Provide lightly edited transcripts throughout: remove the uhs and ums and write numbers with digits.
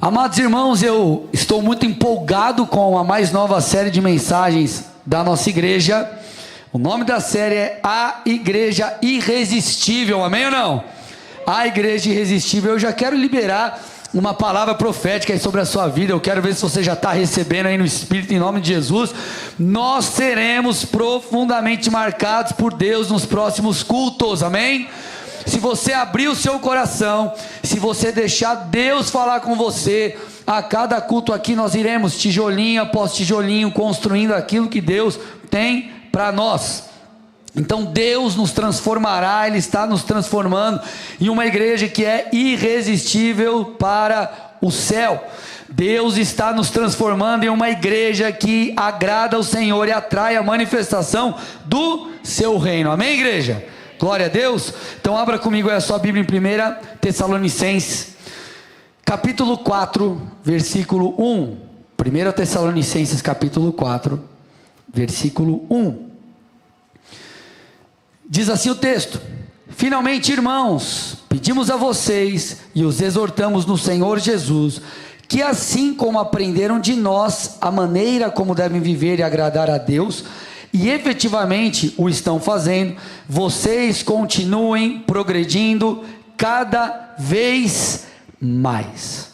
Amados irmãos, eu estou muito empolgado com a mais nova série de mensagens da nossa igreja. O nome da série é A Igreja Irresistível, amém ou não? A Igreja Irresistível. Eu já quero liberar uma palavra profética aí sobre a sua vida. Eu quero ver se você já está recebendo aí no Espírito, em nome de Jesus. Nós seremos profundamente marcados por Deus nos próximos cultos, amém? Se você abrir o seu coração, se você deixar Deus falar com você, a cada culto aqui nós iremos tijolinho após tijolinho construindo aquilo que Deus tem para nós. Então Deus nos transformará, Ele está nos transformando em uma igreja que é irresistível para o céu. Deus está nos transformando em uma igreja que agrada ao Senhor e atrai a manifestação do seu reino, amém, igreja? Glória a Deus. Então abra comigo a sua Bíblia em 1 Tessalonicenses capítulo 4 versículo 1. 1 Tessalonicenses capítulo 4 versículo 1. Diz assim o texto: finalmente, irmãos, pedimos a vocês e os exortamos no Senhor Jesus, que assim como aprenderam de nós a maneira como devem viver e agradar a Deus, e efetivamente o estão fazendo, vocês continuem progredindo cada vez mais.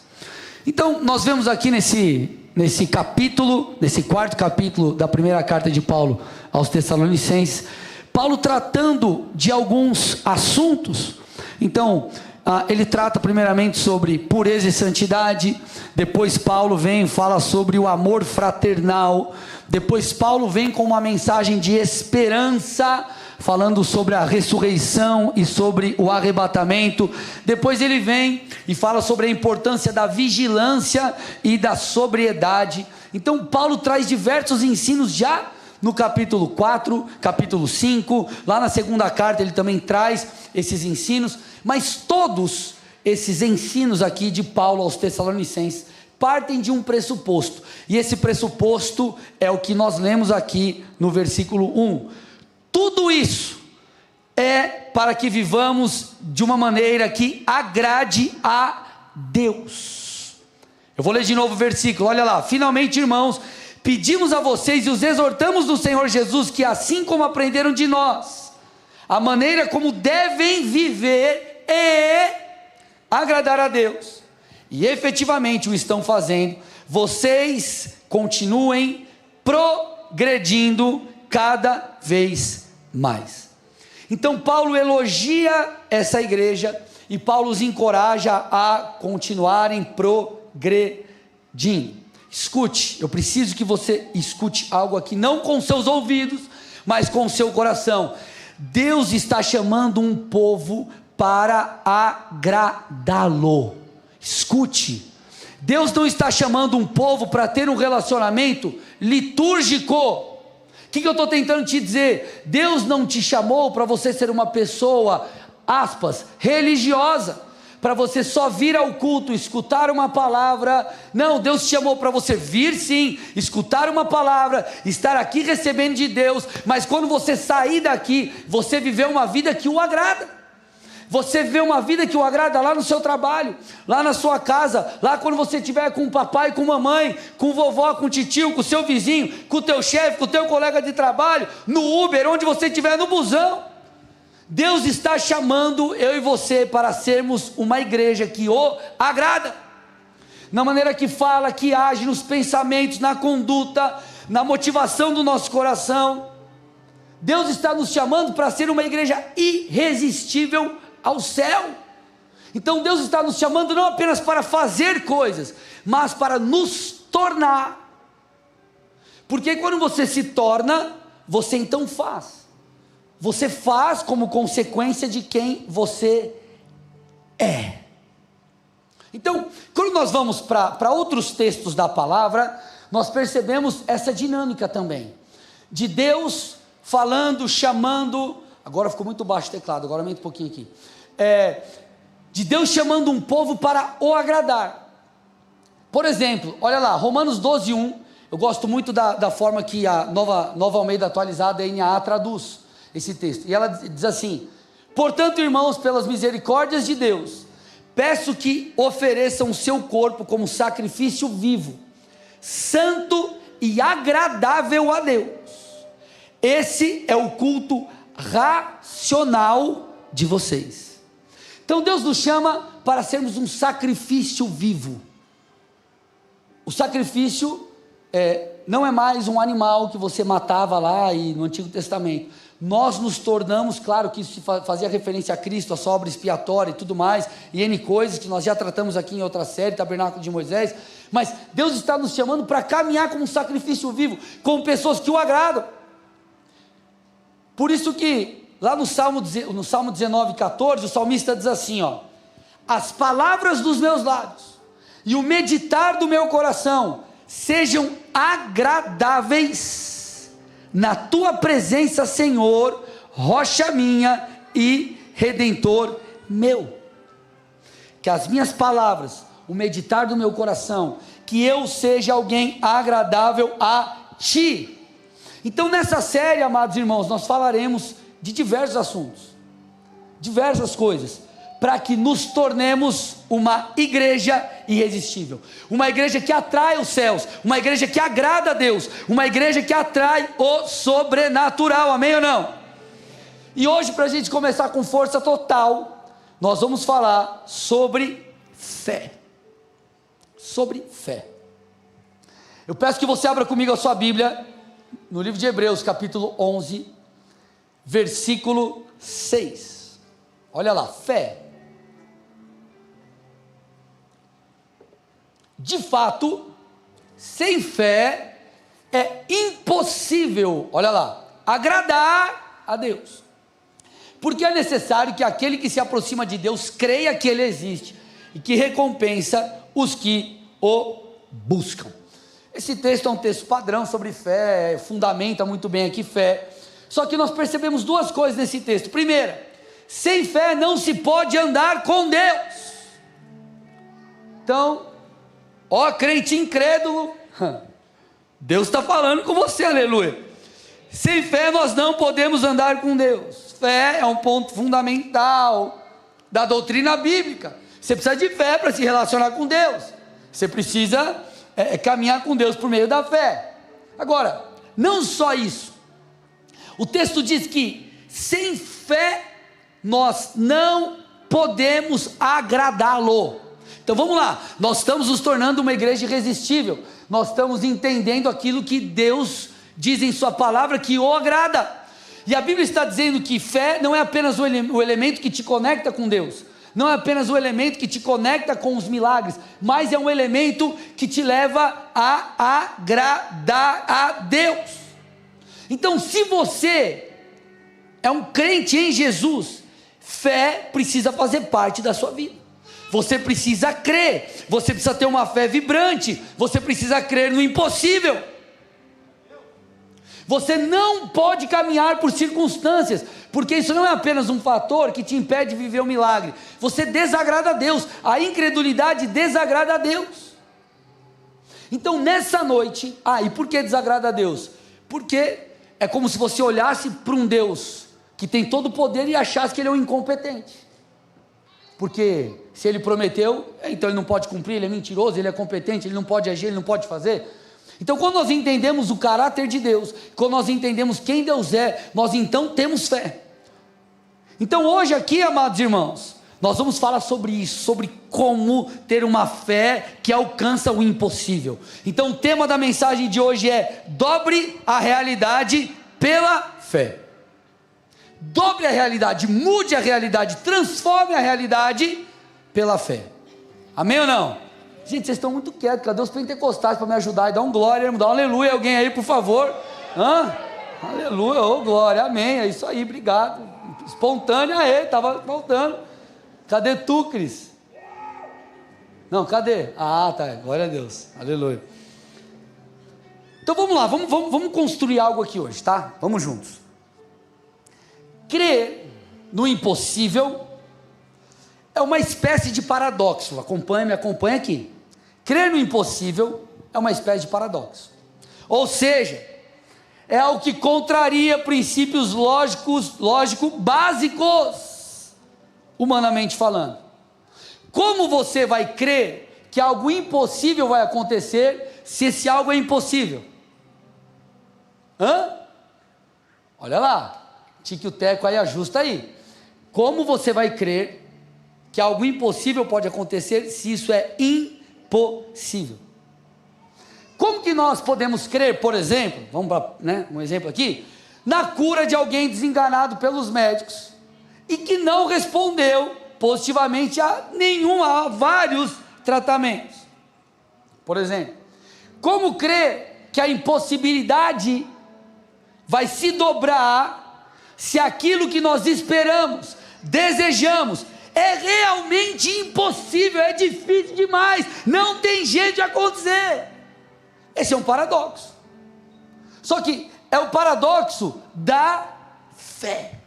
Então nós vemos aqui nesse capítulo, nesse quarto capítulo da primeira carta de Paulo aos Tessalonicenses, Paulo tratando de alguns assuntos. Então ele trata primeiramente sobre pureza e santidade. Depois Paulo vem e fala sobre o amor fraternal. Depois Paulo vem com uma mensagem de esperança, falando sobre a ressurreição e sobre o arrebatamento. Depois ele vem e fala sobre a importância da vigilância e da sobriedade. Então Paulo traz diversos ensinos já no capítulo 4, capítulo 5, lá na segunda carta ele também traz esses ensinos, mas todos esses ensinos aqui de Paulo aos Tessalonicenses partem de um pressuposto, e esse pressuposto é o que nós lemos aqui no versículo 1. Tudo isso é para que vivamos de uma maneira que agrade a Deus. Eu vou ler de novo o versículo, olha lá: finalmente, irmãos, pedimos a vocês e os exortamos no Senhor Jesus, que assim como aprenderam de nós a maneira como devem viver e agradar a Deus, e efetivamente o estão fazendo, vocês continuem progredindo cada vez mais. Então Paulo elogia essa igreja e Paulo os encoraja a continuarem progredindo. Escute, eu preciso que você escute algo aqui, não com seus ouvidos, mas com o seu coração. Deus está chamando um povo para agradá-lo. Escute, Deus não está chamando um povo para ter um relacionamento litúrgico. O que eu estou tentando te dizer? Deus não te chamou para você ser uma pessoa, aspas, religiosa, para você só vir ao culto, escutar uma palavra. Não, Deus te chamou para você vir sim, escutar uma palavra, estar aqui recebendo de Deus, mas quando você sair daqui, você viver uma vida que o agrada. Você vê uma vida que o agrada lá no seu trabalho, lá na sua casa, lá quando você estiver com o papai, com a mamãe, com o vovó, com o titio, com o seu vizinho, com o teu chefe, com o teu colega de trabalho, no Uber, onde você estiver, no busão. Deus está chamando eu e você para sermos uma igreja que o agrada, na maneira que fala, que age, nos pensamentos, na conduta, na motivação do nosso coração. Deus está nos chamando para ser uma igreja irresistível ao céu. Então Deus está nos chamando não apenas para fazer coisas, mas para nos tornar, porque quando você se torna, você então faz. Você faz como consequência de quem você é. Então, quando nós vamos para outros textos da palavra, nós percebemos essa dinâmica também, de Deus falando, chamando. Agora ficou muito baixo o teclado, agora aumenta um pouquinho aqui. De Deus chamando um povo para o agradar. Por exemplo, olha lá, Romanos 12:1. Eu gosto muito da forma que a Nova Almeida Atualizada, NAA, traduz esse texto. E ela diz assim: portanto, irmãos, pelas misericórdias de Deus, peço que ofereçam o seu corpo como sacrifício vivo, santo e agradável a Deus. Esse é o culto racional de vocês. Então Deus nos chama para sermos um sacrifício vivo. O sacrifício não é mais um animal que você matava lá no Antigo Testamento. Nós nos tornamos, claro que isso fazia referência a Cristo, a sua obra expiatória e tudo mais, e N coisas que nós já tratamos aqui em outra série, Tabernáculo de Moisés, mas Deus está nos chamando para caminhar como um sacrifício vivo, com pessoas que o agradam. Por isso que, lá no Salmo 19,14, o salmista diz assim, as palavras dos meus lábios, e o meditar do meu coração, sejam agradáveis na tua presença, Senhor, rocha minha e redentor meu. Que as minhas palavras, o meditar do meu coração, que eu seja alguém agradável a ti. Então nessa série, amados irmãos, nós falaremos de diversos assuntos, diversas coisas, para que nos tornemos uma igreja irresistível, uma igreja que atrai os céus, uma igreja que agrada a Deus, uma igreja que atrai o sobrenatural, amém ou não? E hoje, para a gente começar com força total, nós vamos falar sobre fé. Sobre fé. Eu peço que você abra comigo a sua Bíblia, no livro de Hebreus, capítulo 11, versículo 6. Olha lá, fé. De fato, sem fé é impossível, olha lá, agradar a Deus, porque é necessário que aquele que se aproxima de Deus creia que Ele existe e que recompensa os que o buscam. Esse texto é um texto padrão sobre fé, fundamenta muito bem aqui fé, só que nós percebemos duas coisas nesse texto. Primeira, sem fé não se pode andar com Deus. Então, ó crente incrédulo, Deus está falando com você, aleluia. Sem fé nós não podemos andar com Deus. Fé é um ponto fundamental da doutrina bíblica. Você precisa de fé para se relacionar com Deus. Você precisa caminhar com Deus por meio da fé. Agora, não só isso. O texto diz que sem fé nós não podemos agradá-lo. Então vamos lá, nós estamos nos tornando uma igreja irresistível, nós estamos entendendo aquilo que Deus diz em sua palavra que o agrada, e a Bíblia está dizendo que fé não é apenas o elemento que te conecta com Deus, não é apenas o elemento que te conecta com os milagres, mas é um elemento que te leva a agradar a Deus. Então se você é um crente em Jesus, fé precisa fazer parte da sua vida. Você precisa crer, você precisa ter uma fé vibrante, você precisa crer no impossível. Você não pode caminhar por circunstâncias, porque isso não é apenas um fator que te impede de viver um milagre. Você desagrada a Deus, a incredulidade desagrada a Deus. Então nessa noite, e por que desagrada a Deus? Porque é como se você olhasse para um Deus que tem todo o poder e achasse que Ele é um incompetente. Porque se Ele prometeu, então Ele não pode cumprir, Ele é mentiroso, Ele é competente, Ele não pode agir, Ele não pode fazer. Então quando nós entendemos o caráter de Deus, quando nós entendemos quem Deus é, nós então temos fé. Então hoje aqui, amados irmãos, nós vamos falar sobre isso, sobre como ter uma fé que alcança o impossível. Então o tema da mensagem de hoje é: dobre a realidade pela fé. Dobre a realidade, mude a realidade, transforme a realidade pela fé. Amém ou não? Gente, vocês estão muito quietos. Cadê os pentecostais para me ajudar e dar um glória, dá um aleluia alguém aí, por favor? Aleluia, glória, amém, é isso aí, obrigado. Espontânea aí, estava faltando. Cadê tu, Cris? Não, cadê? Tá, glória a Deus, aleluia. Então vamos lá, vamos construir algo aqui hoje, tá? Vamos juntos. Crer no impossível é uma espécie de paradoxo. Me acompanha aqui. Crer no impossível é uma espécie de paradoxo. Ou seja, é algo que contraria princípios lógicos básicos, humanamente falando. Como você vai crer que algo impossível vai acontecer se esse algo é impossível? Olha lá, tique o teco aí, ajusta aí. Como você vai crer que algo impossível pode acontecer se isso é impossível? Como que nós podemos crer, por exemplo, vamos para um exemplo aqui, na cura de alguém desenganado pelos médicos e que não respondeu positivamente a vários tratamentos? Por exemplo, como crer que a impossibilidade vai se dobrar se aquilo que nós esperamos, desejamos, é realmente impossível, é difícil demais, não tem jeito de acontecer? Esse é um paradoxo. Só que é o paradoxo da fé.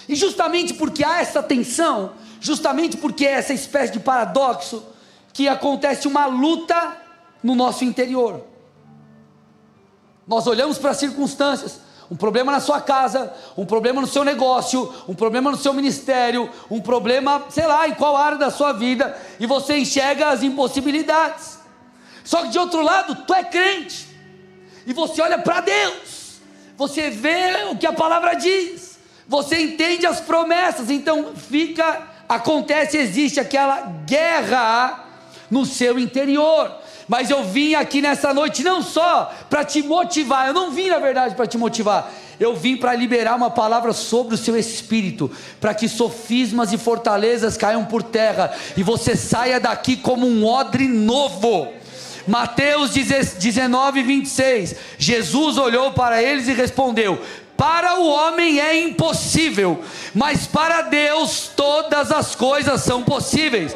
E justamente porque há essa tensão, justamente porque é essa espécie de paradoxo, que acontece uma luta no nosso interior. Nós olhamos para as circunstâncias, um problema na sua casa, um problema no seu negócio, um problema no seu ministério, um problema, sei lá, em qual área da sua vida, e você enxerga as impossibilidades. Só que de outro lado, tu é crente, e você olha para Deus, você vê o que a palavra diz, você entende as promessas, então existe aquela guerra no seu interior. Mas eu vim aqui nessa noite não só para te motivar, eu não vim na verdade para te motivar, eu vim para liberar uma palavra sobre o seu espírito, para que sofismas e fortalezas caiam por terra, e você saia daqui como um odre novo. Mateus 19, 26, Jesus olhou para eles e respondeu: para o homem é impossível, mas para Deus todas as coisas são possíveis.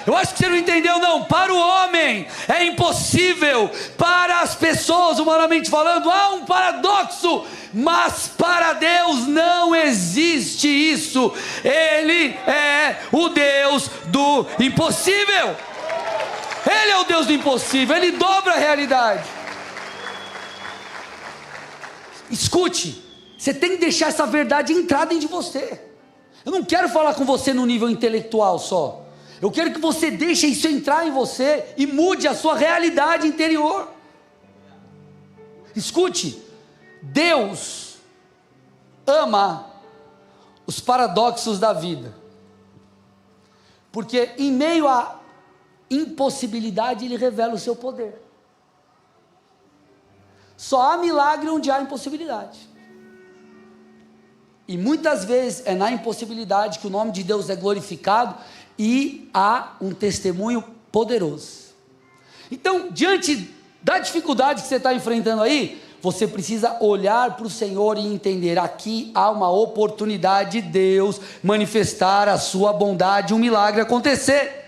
Eu acho que você não entendeu não. Para o homem é impossível, para as pessoas, humanamente falando, há um paradoxo, mas para Deus não existe isso. Ele é o Deus do impossível. Ele é o Deus do impossível, Ele dobra a realidade. Escute, você tem que deixar essa verdade entrar dentro de você. Eu não quero falar com você no nível intelectual só. Eu quero que você deixe isso entrar em você e mude a sua realidade interior. Escute, Deus ama os paradoxos da vida, porque em meio à impossibilidade Ele revela o seu poder. Só há milagre onde há impossibilidade, e muitas vezes é na impossibilidade que o nome de Deus é glorificado e há um testemunho poderoso. Então, diante da dificuldade que você está enfrentando aí, você precisa olhar para o Senhor e entender: aqui há uma oportunidade de Deus manifestar a sua bondade, um milagre acontecer,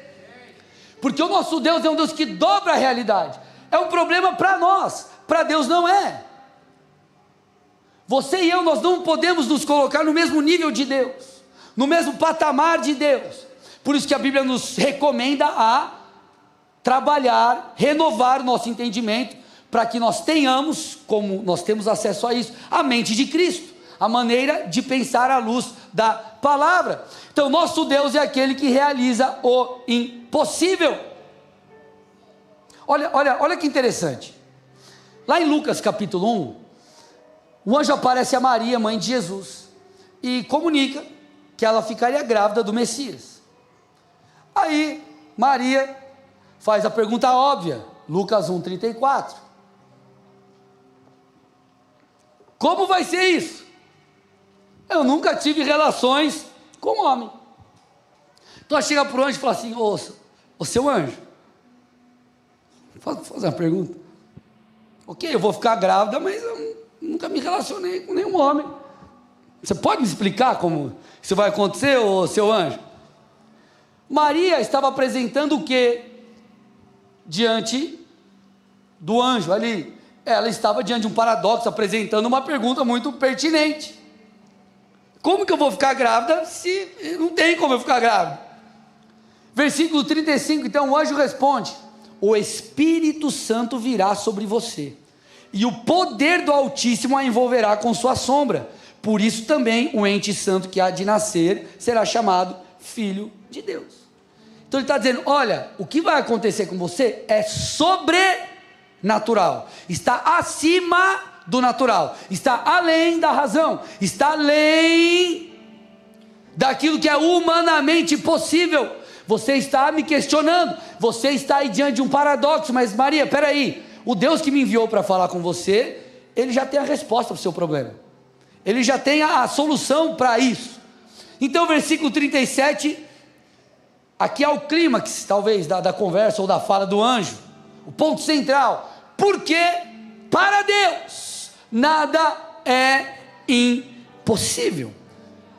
porque o nosso Deus é um Deus que dobra a realidade. É um problema para nós, para Deus não é. Você e eu, nós não podemos nos colocar no mesmo nível de Deus, no mesmo patamar de Deus. Por isso que a Bíblia nos recomenda a trabalhar, renovar o nosso entendimento, para que nós tenhamos, como nós temos acesso a isso, a mente de Cristo, a maneira de pensar à luz da palavra. Então, nosso Deus é aquele que realiza o impossível. Olha que interessante. Lá em Lucas capítulo 1, o anjo aparece a Maria, mãe de Jesus, e comunica que ela ficaria grávida do Messias. Aí Maria faz a pergunta óbvia, Lucas 1,34: como vai ser isso? Eu nunca tive relações com homem. Então ela chega para o anjo e fala assim: ô seu anjo, posso fazer uma pergunta? Ok, eu vou ficar grávida, mas eu nunca me relacionei com nenhum homem. Você pode me explicar como isso vai acontecer, ô seu anjo? Maria estava apresentando o que diante do anjo ali? Ela estava diante de um paradoxo, apresentando uma pergunta muito pertinente: como que eu vou ficar grávida se não tem como eu ficar grávida? Versículo 35, então o anjo responde: o Espírito Santo virá sobre você, e o poder do Altíssimo a envolverá com sua sombra. Por isso também o ente santo que há de nascer será chamado Filho de Deus. Então ele está dizendo, olha, o que vai acontecer com você é sobrenatural, está acima do natural, está além da razão, está além daquilo que é humanamente possível. Você está me questionando, você está aí diante de um paradoxo, mas Maria, peraí, o Deus que me enviou para falar com você, ele já tem a resposta para o seu problema, ele já tem a solução para isso. Então versículo 37, aqui é o clímax talvez da conversa ou da fala do anjo, o ponto central, porque para Deus nada é impossível.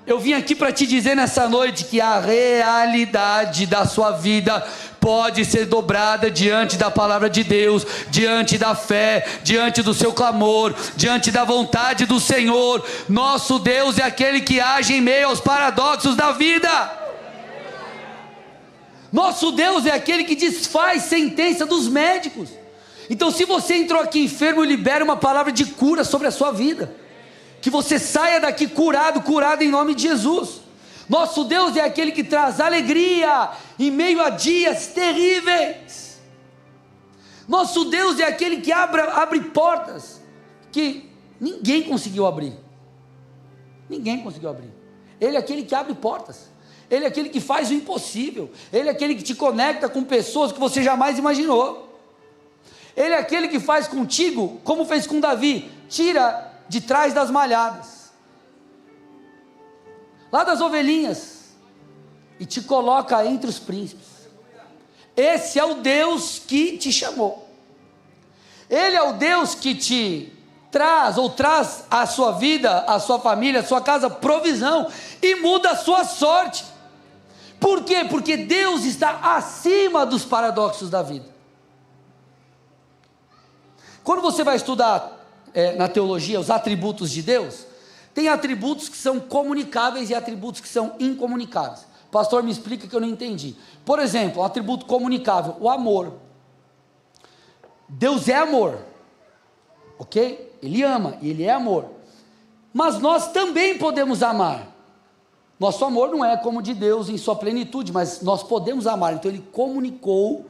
Eu vim aqui para te dizer nessa noite que a realidade da sua vida pode ser dobrada diante da palavra de Deus, diante da fé, diante do seu clamor, diante da vontade do Senhor. Nosso Deus é aquele que age em meio aos paradoxos da vida. Nosso Deus é aquele que desfaz sentença dos médicos. Então, se você entrou aqui enfermo, eu libero uma palavra de cura sobre a sua vida. Que você saia daqui curado em nome de Jesus. Nosso Deus é aquele que traz alegria em meio a dias terríveis. Nosso Deus é aquele que abre portas que ninguém conseguiu abrir. Ninguém conseguiu abrir. Ele é aquele que abre portas. Ele é aquele que faz o impossível. Ele é aquele que te conecta com pessoas que você jamais imaginou. Ele é aquele que faz contigo, como fez com Davi, tira de trás das malhadas, lá das ovelhinhas, e te coloca entre os príncipes. Esse é o Deus que te chamou. Ele é o Deus que te traz à sua vida, à sua família, à sua casa, provisão, e muda a sua sorte. Por quê? Porque Deus está acima dos paradoxos da vida. Quando você vai estudar na teologia os atributos de Deus, tem atributos que são comunicáveis e atributos que são incomunicáveis. Pastor, me explica que eu não entendi. Por exemplo, um atributo comunicável, o amor. Deus é amor, ok? Ele ama e ele é amor, mas nós também podemos amar. Nosso amor não é como de Deus em sua plenitude, mas nós podemos amar. Então ele comunicou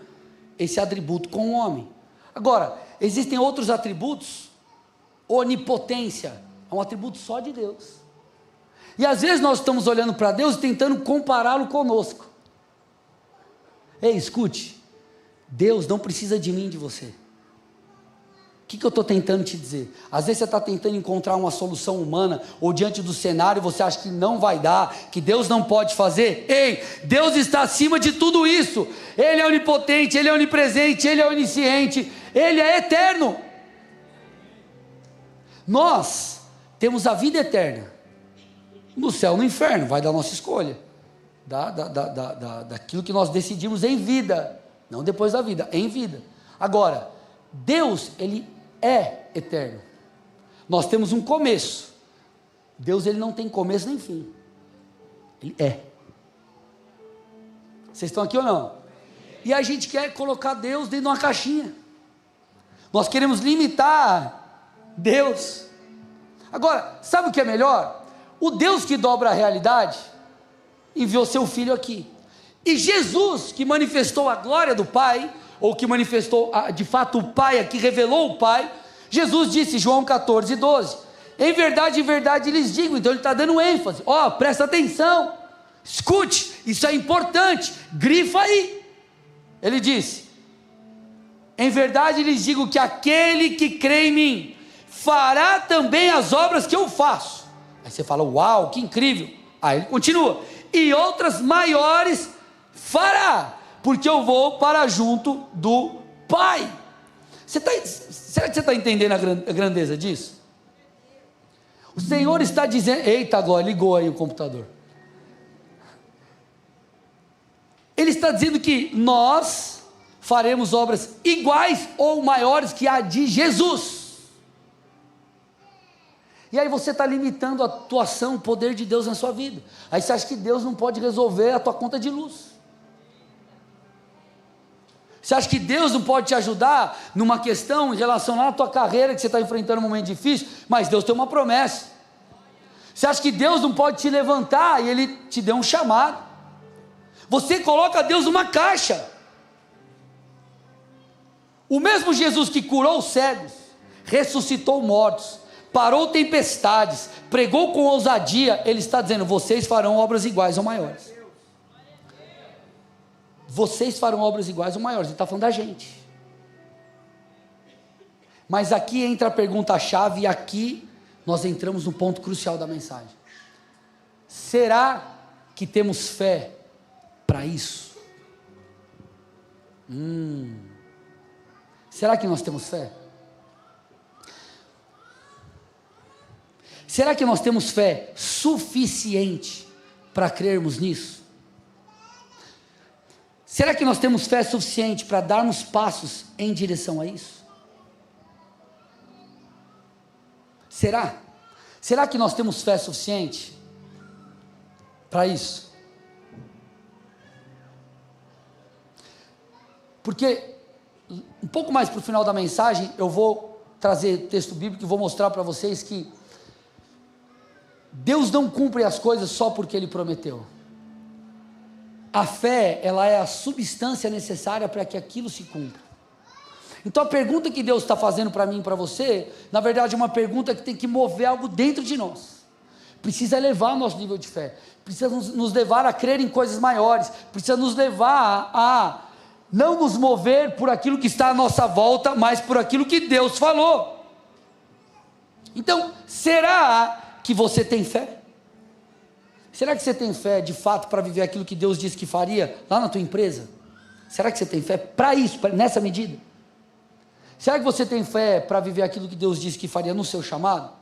esse atributo com o homem. Agora, existem outros atributos. Onipotência é um atributo só de Deus, e às vezes nós estamos olhando para Deus e tentando compará-lo conosco. Ei, escute, Deus não precisa de mim, de você. O que eu estou tentando te dizer? Às vezes você está tentando encontrar uma solução humana, ou diante do cenário você acha que não vai dar, que Deus não pode fazer. Ei, Deus está acima de tudo isso. Ele é onipotente, Ele é onipresente, Ele é onisciente, Ele é eterno. Nós temos a vida eterna, no céu ou no inferno, vai da nossa escolha, daquilo que nós decidimos em vida, não depois da vida, em vida. Agora, Deus, Ele é eterno, nós temos um começo. Deus, Ele não tem começo nem fim, Ele é. Vocês estão aqui ou não? E a gente quer colocar Deus dentro de uma caixinha, nós queremos limitar Deus. Agora, sabe o que é melhor? O Deus que dobra a realidade enviou seu Filho aqui, e Jesus, que manifestou a glória do Pai, ou que manifestou de fato o Pai, que revelou o Pai, Jesus disse, João 14:12, em verdade lhes digo. Então ele está dando ênfase, presta atenção, escute, isso é importante, grifa aí. Ele disse, em verdade lhes digo que aquele que crê em mim fará também as obras que eu faço. Aí você fala, uau, que incrível. Aí ele continua, e outras maiores fará, porque eu vou para junto do Pai. Será que você está entendendo a grandeza disso? O Senhor está dizendo, eita, agora ligou aí o computador. Ele está dizendo que nós faremos obras iguais ou maiores que a de Jesus. E aí você está limitando a atuação, o poder de Deus na sua vida. Aí você acha que Deus não pode resolver a tua conta de luz. Você acha que Deus não pode te ajudar numa questão em relação à tua carreira, que você está enfrentando um momento difícil, mas Deus tem uma promessa. Você acha que Deus não pode te levantar e Ele te deu um chamado. Você coloca Deus numa caixa. O mesmo Jesus que curou os cegos, ressuscitou mortos, parou tempestades, pregou com ousadia, ele está dizendo: vocês farão obras iguais ou maiores. Vocês farão obras iguais ou maiores. Ele está falando da gente. Mas aqui entra a pergunta-chave, e aqui nós entramos no ponto crucial da mensagem. Será que temos fé para isso? Será que nós temos fé? Será que nós temos fé suficiente para crermos nisso? Será que nós temos fé suficiente para darmos passos em direção a isso? Será? Será que nós temos fé suficiente para isso? Porque um pouco mais para o final da mensagem, eu vou trazer texto bíblico e vou mostrar para vocês que Deus não cumpre as coisas só porque Ele prometeu. A fé, ela é a substância necessária para que aquilo se cumpra. Então a pergunta que Deus está fazendo para mim e para você, na verdade é uma pergunta que tem que mover algo dentro de nós. Precisa elevar o nosso nível de fé, precisa nos levar a crer em coisas maiores, precisa nos levar a não nos mover por aquilo que está à nossa volta, mas por aquilo que Deus falou. Então, será que você tem fé? Será que você tem fé de fato para viver aquilo que Deus disse que faria lá na tua empresa? Será que você tem fé para isso, nessa medida? Será que você tem fé para viver aquilo que Deus disse que faria no seu chamado?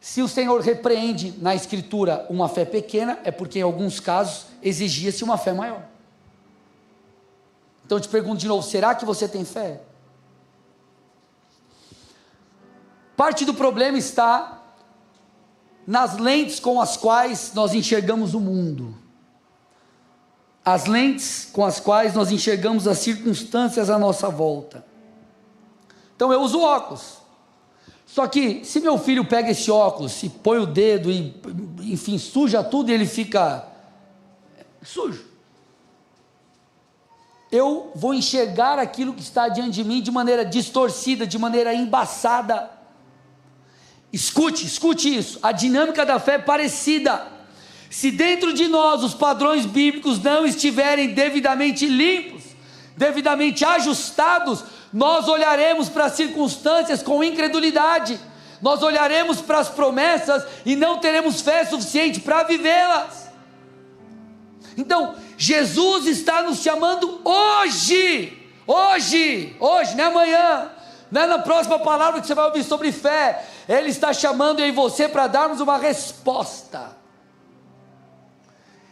Se o Senhor repreende na Escritura uma fé pequena, é porque em alguns casos exigia-se uma fé maior. Então eu te pergunto de novo, será que você tem fé? Parte do problema está nas lentes com as quais nós enxergamos o mundo. As lentes com as quais nós enxergamos as circunstâncias à nossa volta. Então eu uso óculos. Só que se meu filho pega esse óculos e põe o dedo e, enfim, suja tudo e ele fica sujo, eu vou enxergar aquilo que está diante de mim de maneira distorcida, de maneira embaçada. Escute isso, a dinâmica da fé é parecida. Se dentro de nós os padrões bíblicos não estiverem devidamente limpos, devidamente ajustados, nós olharemos para as circunstâncias com incredulidade, nós olharemos para as promessas e não teremos fé suficiente para vivê-las. Então, Jesus está nos chamando hoje, não é amanhã, não é na próxima palavra que você vai ouvir sobre fé, Ele está chamando eu e você para darmos uma resposta.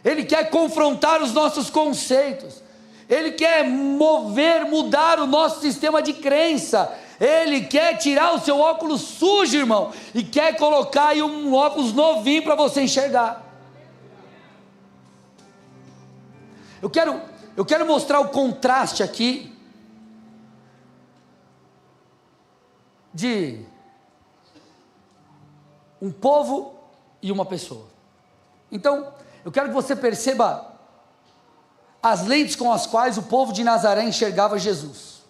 Ele quer confrontar os nossos conceitos, Ele quer mudar o nosso sistema de crença, Ele quer tirar o seu óculos sujo, irmão, e quer colocar aí um óculos novinho para você enxergar. Eu quero mostrar o contraste aqui, de um povo e uma pessoa. Então, eu quero que você perceba as lentes com as quais o povo de Nazaré enxergava Jesus.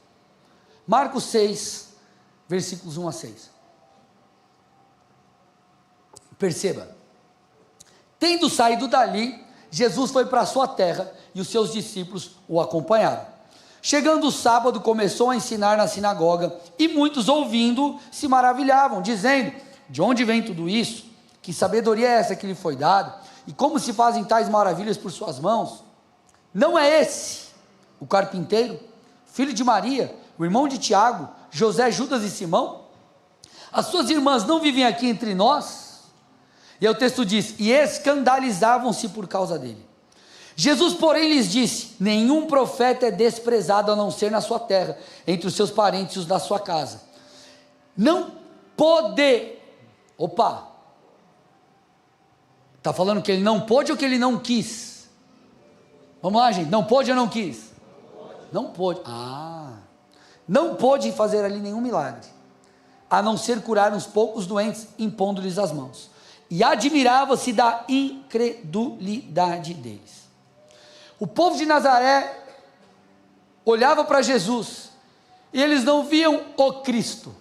Marcos 6, versículos 1 a 6. Perceba, tendo saído dali, Jesus foi para a sua terra e os seus discípulos o acompanharam. Chegando o sábado, começou a ensinar na sinagoga e muitos ouvindo se maravilhavam, dizendo: de onde vem tudo isso? Que sabedoria é essa que lhe foi dada? E como se fazem tais maravilhas por suas mãos? Não é esse o carpinteiro, filho de Maria, o irmão de Tiago, José, Judas e Simão? As suas irmãs não vivem aqui entre nós? E aí o texto diz: e escandalizavam-se por causa dele. Jesus, porém, lhes disse: nenhum profeta é desprezado a não ser na sua terra, entre os seus parentes e os da sua casa. Não pode, está falando que ele não pôde ou que ele não quis? Vamos lá, gente, não pôde ou não quis? Não pôde. Não pôde fazer ali nenhum milagre, a não ser curar uns poucos doentes, impondo-lhes as mãos. e admirava-se da incredulidade deles. O povo de Nazaré olhava para Jesus, e eles não viam o Cristo,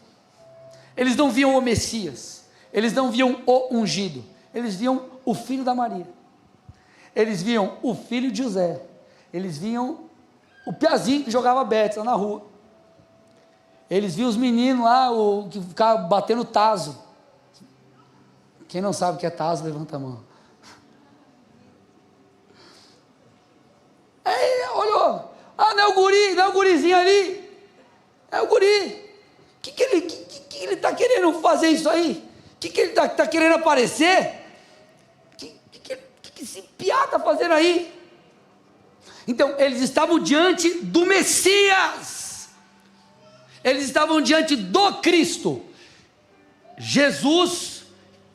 eles não viam o Messias, eles não viam o ungido, eles viam o filho da Maria, eles viam o filho de José, eles viam o piazinho que jogava bets lá na rua, eles viam os meninos lá, que ficavam batendo tazo. Quem não sabe o que é tazo, levanta a mão. Aí olhou, não é o guri, não é o gurizinho ali, é o guri. O que ele está querendo fazer isso aí? O que ele está querendo aparecer? Que esse piá está fazendo aí? Então, eles estavam diante do Messias, eles estavam diante do Cristo, Jesus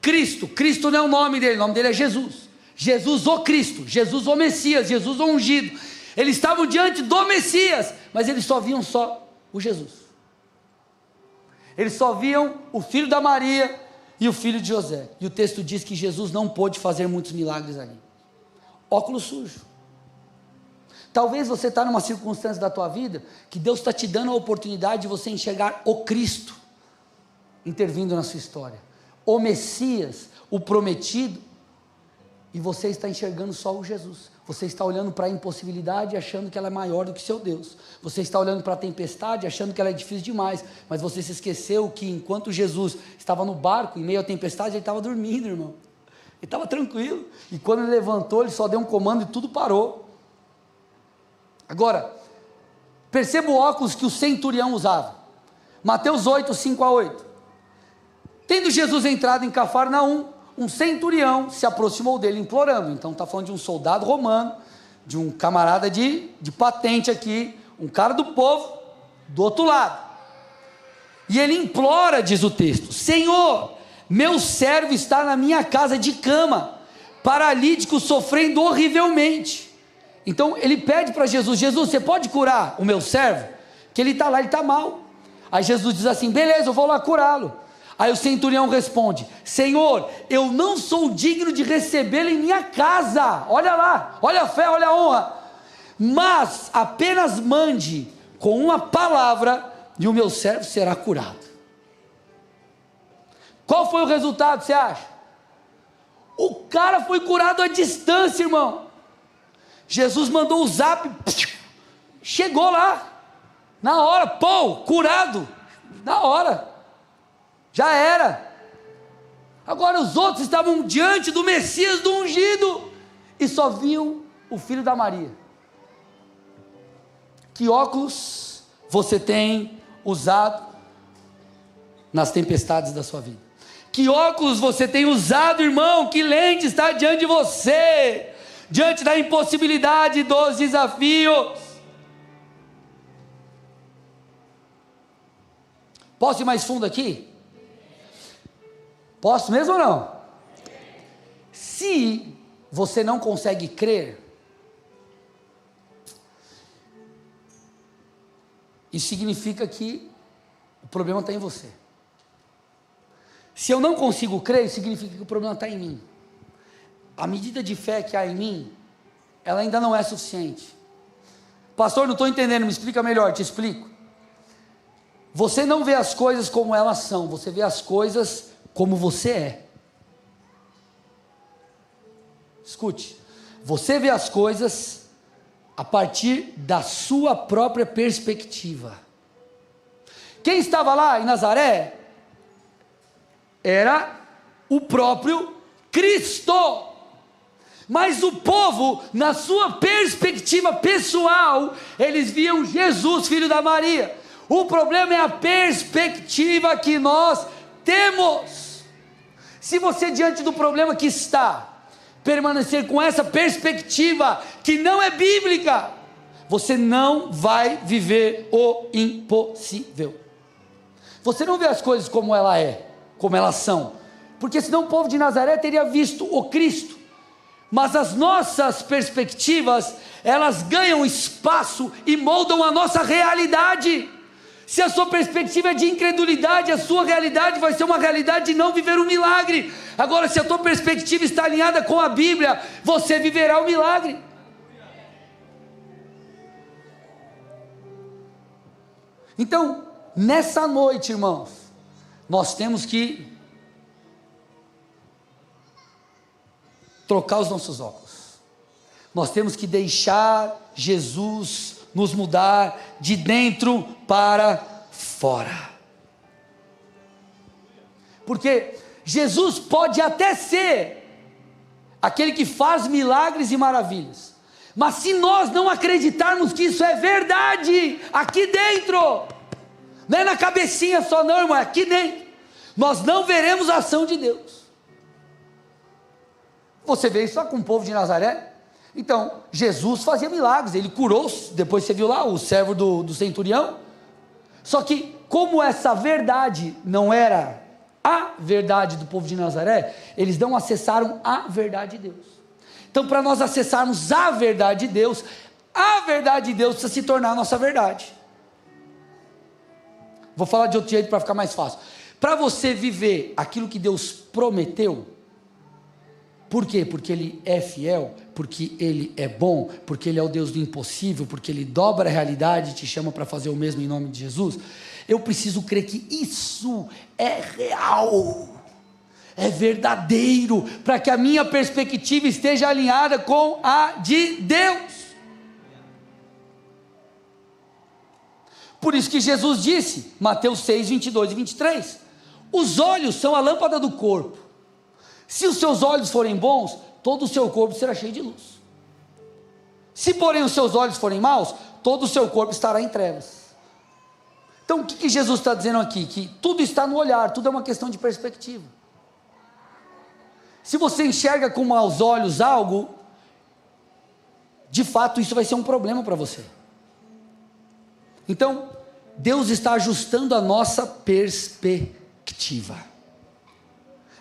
Cristo. Cristo não é o nome dele é Jesus, Jesus o Cristo, Jesus o Messias, Jesus o ungido. Eles estavam diante do Messias, mas eles só viam o Jesus, eles só viam o filho da Maria e o filho de José, e o texto diz que Jesus não pôde fazer muitos milagres ali. Óculos sujo. Talvez você está numa circunstância da tua vida, que Deus está te dando a oportunidade de você enxergar o Cristo, intervindo na sua história, o Messias, o prometido, e você está enxergando só o Jesus, você está olhando para a impossibilidade, achando que ela é maior do que seu Deus, você está olhando para a tempestade, achando que ela é difícil demais, mas você se esqueceu que enquanto Jesus estava no barco, em meio à tempestade, ele estava dormindo, irmão, ele estava tranquilo, e quando ele levantou, ele só deu um comando e tudo parou. Agora, perceba o óculos que o centurião usava, Mateus 8, 5 a 8, tendo Jesus entrado em Cafarnaum, um centurião se aproximou dele implorando. Então está falando de um soldado romano, de um camarada de patente aqui, um cara do povo, do outro lado, e ele implora, diz o texto: Senhor, meu servo está na minha casa de cama, paralítico, sofrendo horrivelmente. Então ele pede para Jesus: Jesus, você pode curar o meu servo? Que ele está lá, ele está mal. Aí Jesus diz assim: beleza, eu vou lá curá-lo. Aí o centurião responde: Senhor, eu não sou digno de recebê-lo em minha casa. Olha lá, olha a fé, olha a honra. Mas apenas mande com uma palavra e o meu servo será curado. Qual foi o resultado, você acha? O cara foi curado à distância, irmão. Jesus mandou o zap, chegou lá, na hora, curado, na hora. Já era. Agora os outros estavam diante do Messias, do ungido, e só viam o filho da Maria. Que óculos você tem usado nas tempestades da sua vida? Que óculos você tem usado, irmão? Que lente está diante de você, diante da impossibilidade dos desafios? Posso ir mais fundo aqui? Posso mesmo ou não? Se você não consegue crer, isso significa que o problema está em você. Se eu não consigo crer, isso significa que o problema está em mim. A medida de fé que há em mim, ela ainda não é suficiente. Pastor, não estou entendendo, me explica melhor. Te explico. Você não vê as coisas como elas são, você vê as coisas como você é. Escute, você vê as coisas a partir da sua própria perspectiva. Quem estava lá em Nazaré era o próprio Cristo, mas o povo, na sua perspectiva pessoal, eles viam Jesus, filho da Maria. O problema é a perspectiva que nós temos. Se você, diante do problema que está, permanecer com essa perspectiva que não é bíblica, você não vai viver o impossível. Você não vê as coisas como ela é, como elas são, porque senão o povo de Nazaré teria visto o Cristo. Mas as nossas perspectivas, elas ganham espaço e moldam a nossa realidade. Se a sua perspectiva é de incredulidade, a sua realidade vai ser uma realidade de não viver um milagre. Agora, se a tua perspectiva está alinhada com a Bíblia, você viverá o milagre. Então, nessa noite, irmãos, nós temos que trocar os nossos óculos. Nós temos que deixar Jesus nos mudar de dentro para fora. Porque Jesus pode até ser aquele que faz milagres e maravilhas, mas se nós não acreditarmos que isso é verdade, aqui dentro, não é na cabecinha só não, irmão, é aqui dentro, nós não veremos a ação de Deus. Você vê isso só com o povo de Nazaré? Então, Jesus fazia milagres, ele curou, depois você viu lá, o servo do centurião. Só que, como essa verdade não era a verdade do povo de Nazaré, eles não acessaram a verdade de Deus. Então, para nós acessarmos a verdade de Deus precisa se tornar a nossa verdade. Vou falar de outro jeito para ficar mais fácil. Para você viver aquilo que Deus prometeu, por quê? Porque Ele é fiel, porque Ele é bom, porque Ele é o Deus do impossível, porque Ele dobra a realidade e te chama para fazer o mesmo em nome de Jesus. Eu preciso crer que isso é real, é verdadeiro, para que a minha perspectiva esteja alinhada com a de Deus. Por isso que Jesus disse, Mateus 6, 22 e 23, os olhos são a lâmpada do corpo. Se os seus olhos forem bons, todo o seu corpo será cheio de luz. Se porém os seus olhos forem maus, todo o seu corpo estará em trevas. Então o que Jesus está dizendo aqui? Que tudo está no olhar, tudo é uma questão de perspectiva. Se você enxerga com maus olhos algo, de fato isso vai ser um problema para você. Então, Deus está ajustando a nossa perspectiva.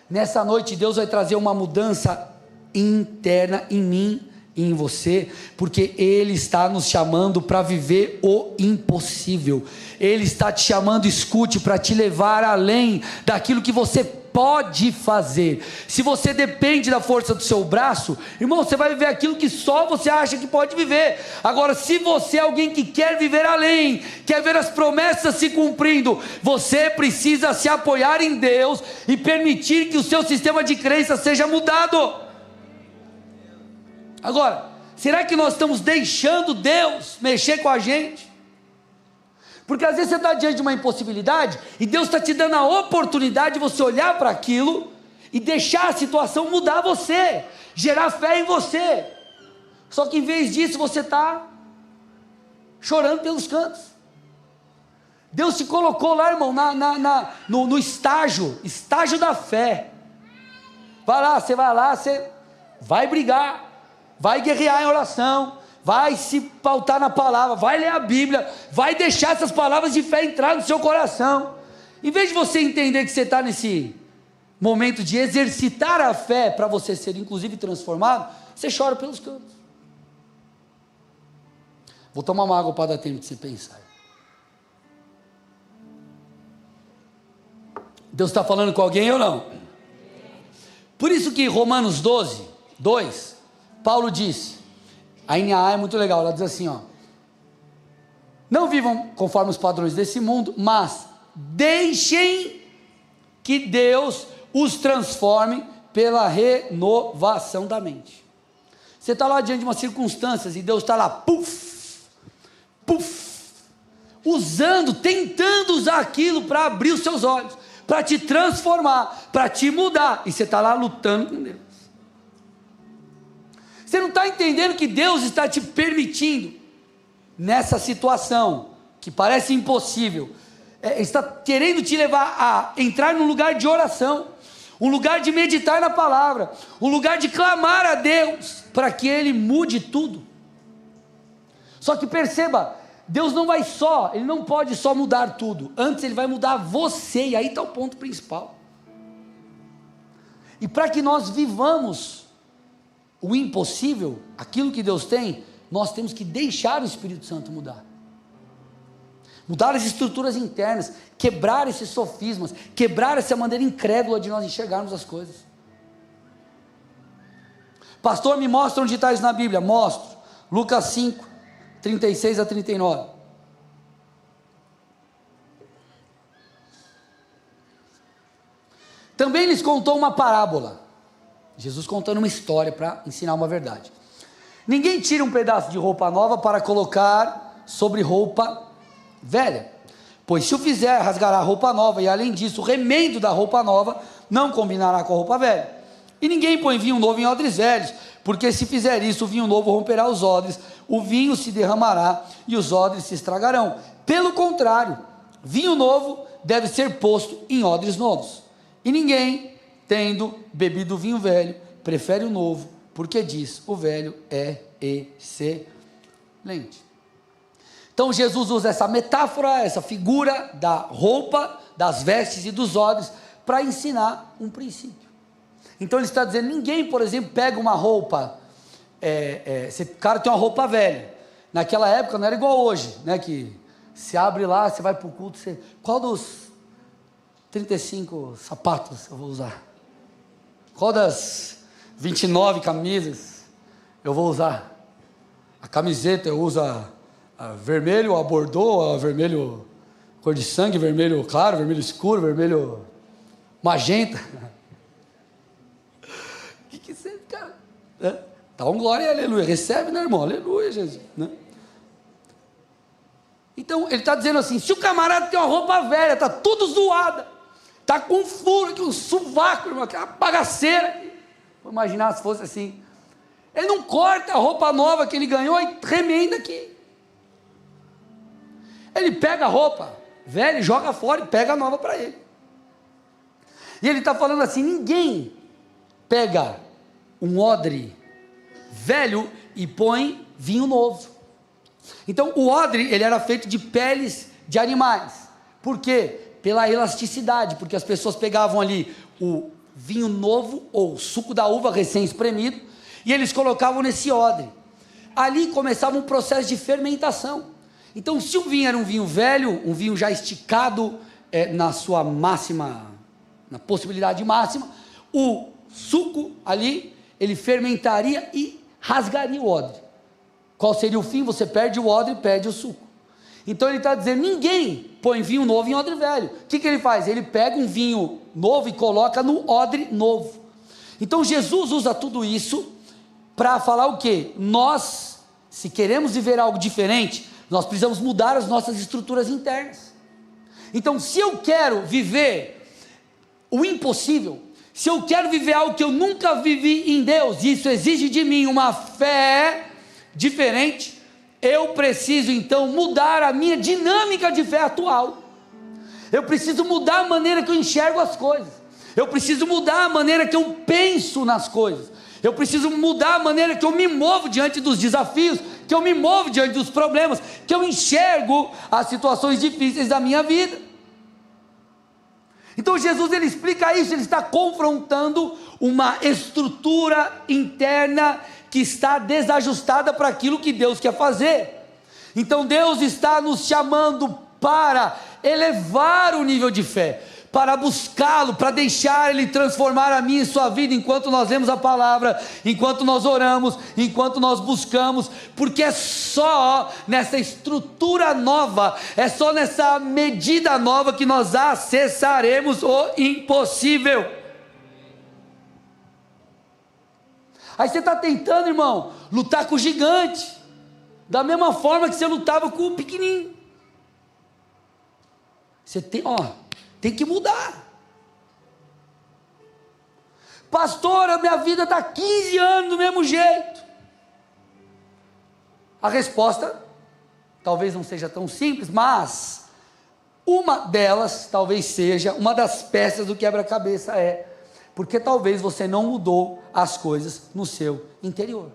Nessa noite Deus vai trazer uma mudança interna em mim e em você, porque Ele está nos chamando para viver o impossível. Ele está te chamando, escute, para te levar além daquilo que você pode fazer. Se você depende da força do seu braço, irmão, você vai viver aquilo que só você acha que pode viver. Agora, se você é alguém que quer viver além, quer ver as promessas se cumprindo, você precisa se apoiar em Deus e permitir que o seu sistema de crença seja mudado. Agora, será que nós estamos deixando Deus mexer com a gente? Porque às vezes você está diante de uma impossibilidade e Deus está te dando a oportunidade de você olhar para aquilo e deixar a situação mudar você, gerar fé em você. Só que em vez disso você está chorando pelos cantos. Deus te colocou lá, irmão, no estágio da fé. Você vai brigar, vai guerrear em oração, vai se pautar na palavra, vai ler a Bíblia, vai deixar essas palavras de fé entrar no seu coração. Em vez de você entender que você está nesse momento de exercitar a fé para você ser inclusive transformado, você chora pelos cantos. Vou tomar uma água para dar tempo de você pensar. Deus está falando com alguém ou não? Por isso que Romanos 12, 2, Paulo disse, a NAA é muito legal, ela diz assim, não vivam conforme os padrões desse mundo, mas deixem que Deus os transforme pela renovação da mente. Você está lá diante de umas circunstâncias e Deus está lá, tentando usar aquilo para abrir os seus olhos, para te transformar, para te mudar, e você está lá lutando com Deus. Você não está entendendo que Deus está te permitindo, nessa situação, que parece impossível, está querendo te levar a entrar num lugar de oração, um lugar de meditar na palavra, um lugar de clamar a Deus, para que Ele mude tudo. Só que perceba, Deus Ele não pode só mudar tudo, antes Ele vai mudar você, e aí está o ponto principal. E para que nós vivamos o impossível, aquilo que Deus tem, nós temos que deixar o Espírito Santo mudar. mudar as estruturas internas, quebrar esses sofismas, quebrar essa maneira incrédula de nós enxergarmos as coisas. Pastor, me mostra onde está isso na Bíblia. Mostro. Lucas 5, 36 a 39. Também lhes contou uma parábola. Jesus contando uma história para ensinar uma verdade. Ninguém tira um pedaço de roupa nova para colocar sobre roupa velha, pois se o fizer, rasgará a roupa nova, e além disso, o remendo da roupa nova não combinará com a roupa velha. E ninguém põe vinho novo em odres velhos, porque se fizer isso, o vinho novo romperá os odres, o vinho se derramará e os odres se estragarão. Pelo contrário, vinho novo deve ser posto em odres novos. E ninguém, tendo bebido o vinho velho, prefere o novo, porque diz, o velho é excelente. Então Jesus usa essa metáfora, essa figura da roupa, das vestes e dos odres, para ensinar um princípio. Então ele está dizendo, ninguém, por exemplo, pega uma roupa, o cara tem uma roupa velha, naquela época não era igual hoje, né, que se abre lá, você vai para o culto, qual dos 35 sapatos eu vou usar? Qual das 29 camisas eu vou usar? A camiseta eu uso a vermelho, a bordô, a vermelho cor de sangue, vermelho claro, vermelho escuro, vermelho magenta. O que você, cara? Dá um glória e aleluia, recebe, né, irmão? Aleluia, Jesus, né? Então ele está dizendo assim, se o camarada tem uma roupa velha, está tudo zoada, está com um furo aqui, um sovaco, irmão, aquela bagaceira, vou imaginar se fosse assim, ele não corta a roupa nova que ele ganhou e remenda aqui, ele pega a roupa velha, joga fora e pega a nova para ele, e ele está falando assim, ninguém pega um odre velho e põe vinho novo. Então o odre, ele era feito de peles de animais, por quê? Pela elasticidade, porque as pessoas pegavam ali o vinho novo, ou suco da uva recém-espremido, e eles colocavam nesse odre, ali começava um processo de fermentação. Então se o vinho era um vinho velho, um vinho já esticado, na sua máxima, na possibilidade máxima, o suco ali, ele fermentaria e rasgaria o odre. Qual seria o fim? Você perde o odre e perde o suco. Então ele está dizendo, ninguém põe vinho novo em odre velho. O que ele faz? Ele pega um vinho novo e coloca no odre novo. Então Jesus usa tudo isso para falar o quê? Nós, se queremos viver algo diferente, nós precisamos mudar as nossas estruturas internas. Então se eu quero viver o impossível, se eu quero viver algo que eu nunca vivi em Deus, isso exige de mim uma fé diferente, eu preciso então mudar a minha dinâmica de fé atual, eu preciso mudar a maneira que eu enxergo as coisas, eu preciso mudar a maneira que eu penso nas coisas, eu preciso mudar a maneira que eu me movo diante dos desafios, que eu me movo diante dos problemas, que eu enxergo as situações difíceis da minha vida. Então Jesus, ele explica isso, ele está confrontando uma estrutura interna que está desajustada para aquilo que Deus quer fazer. Então Deus está nos chamando para elevar o nível de fé, para buscá-lo, para deixar Ele transformar a minha e sua vida, enquanto nós lemos a palavra, enquanto nós oramos, enquanto nós buscamos, porque é só nessa estrutura nova, é só nessa medida nova que nós acessaremos o impossível. Aí você está tentando, irmão, lutar com o gigante, da mesma forma que você lutava com o pequenininho. Você tem que mudar. Pastor, a minha vida está 15 anos do mesmo jeito. A resposta talvez não seja tão simples, mas uma delas talvez seja, uma das peças do quebra-cabeça porque talvez você não mudou as coisas no seu interior.